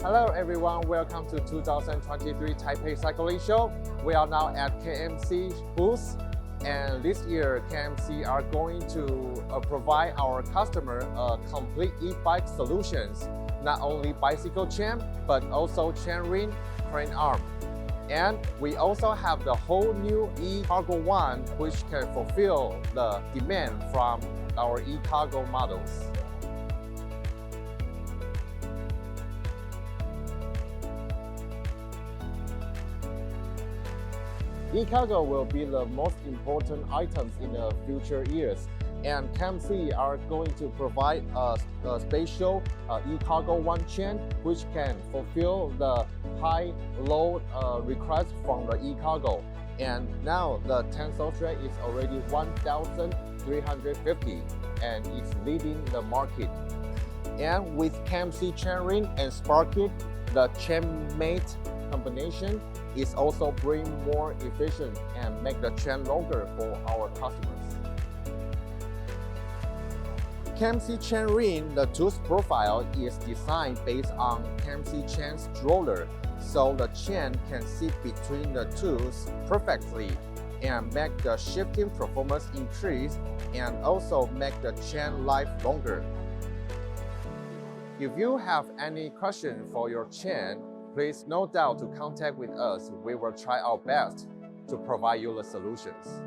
Hello everyone, welcome to 2023 Taipei Cycling Show. We are now at KMC booth, and this year KMC are going to provide our customer a complete e-bike solutions, not only bicycle chain, but also chain ring, crane arm. And we also have the whole new e-cargo one, which can fulfill the demand from our e-cargo models. E-cargo will be the most important items in the future years, and KMC are going to provide a special e-cargo one chain which can fulfill the high load request from the e-cargo. And now the tensile strength is already 1,350 and it's leading the market. And with KMC chain ring and sprocket, the chainmate combination is also bring more efficient and make the chain longer for our customers. KMC chain ring, the tooth profile is designed based on KMC chain stroller, so the chain can sit between the tooths perfectly and make the shifting performance increase and also make the chain life longer. If you have any question for your chain, please no doubt to contact with us. We will try our best to provide you the solutions.